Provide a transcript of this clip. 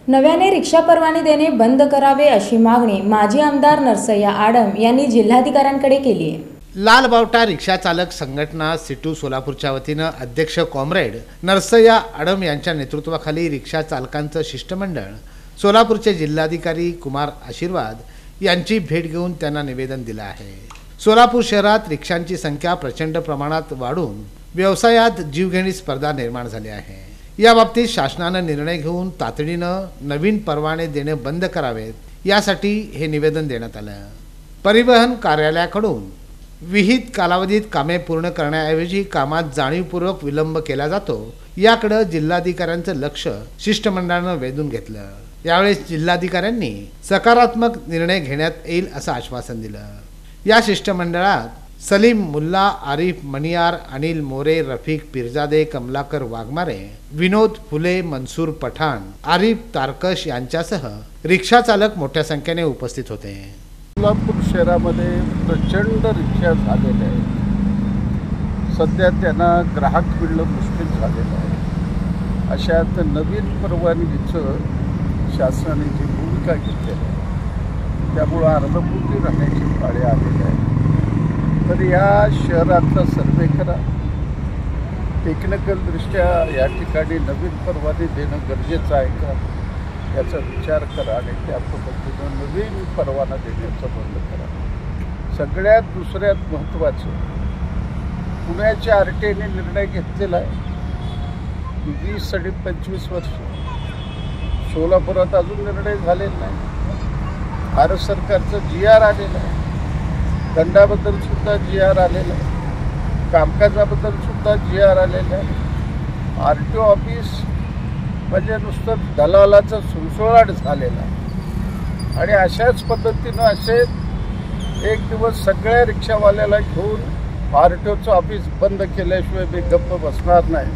नव्याने रिक्षा परवाने देणे बंद करावे अशी मागणी माजी आमदार नरसय्या आडम यांनी जिल्हाधिकाऱ्यांकडे केली आहे। लाल बावटा रिक्षा चालक संघटना सिटू सोलापूरच्या वतीनं अध्यक्ष कॉम्रेड नरसय्या आडम यांच्या नेतृत्वाखाली रिक्षा चालकांचं शिष्टमंडळ सोलापूरचे जिल्हाधिकारी कुमार आशीर्वाद यांची भेट घेऊन त्यांना निवेदन दिलं आहे। सोलापूर शहरात रिक्षांची संख्या प्रचंड प्रमाणात वाढून व्यवसायात जीवघेणी स्पर्धा निर्माण झाली आहे। या बाबतीत शासनानं निर्णय घेऊन तातडीनं नवीन परवाने देणे बंद करावेत यासाठी हे निवेदन देण्यात आलं। परिवहन कार्यालयाकडून विहित कालावधीत कामे पूर्ण करण्याऐवजी कामात जाणीवपूर्वक विलंब केला जातो याकडे जिल्हाधिकाऱ्यांचं लक्ष शिष्टमंडळानं वेधून घेतलं। यावेळी जिल्हाधिकाऱ्यांनी सकारात्मक निर्णय घेण्यात येईल असं आश्वासन दिलं। या शिष्टमंडळात सलीम मुल्ला, आरिफ मनियार, अनिल मोरे, रफिक पिरजादे, कमलाकर वाघमारे, विनोद फुले, मनसूर पठाण, आरिफ तारकश यांच्यासह रिक्षा चालक मोठ्या संख्येने उपस्थित होते। सोलापूर शहरामध्ये प्रचंड रिक्षा झालेल्या आहेत। सध्या त्यांना ग्राहक मिळणं मुश्किल झालेलं आहे। अशात नवीन परवानगीचं शासनाने जी भूमिका घेतलेली आहे त्यामुळं अर्धपोटी राहण्याची पाळी आलेली आहे। तर या शहराचा सर्वे करा, टेक्निकलदृष्ट्या या ठिकाणी नवीन परवाने देणं गरजेचं आहे का याचा विचार करा आणि त्या पद्धतीनं नवीन परवाना देण्याचं बंद करा। सगळ्यात दुसऱ्यात महत्त्वाचं पुण्याच्या RTAने निर्णय घेतलेला आहे 20 आणि 25 वर्ष। सोलापुरात अजून निर्णय झालेला नाही। भारत सरकारचं GR आलेलं आहे, दंडाबद्दल सुद्धा GR आलेला आहे, कामकाजाबद्दल सुद्धा GR आलेला आहे। RTO ऑफिस म्हणजे नुसतं दलालाचं सुळसुळाट झालेला आहे। आणि अशाच पद्धतीनं असे एक दिवस सगळ्या रिक्षावाल्याला घेऊन RTOचं ऑफिस बंद केल्याशिवाय मी गप्प बसणार नाही।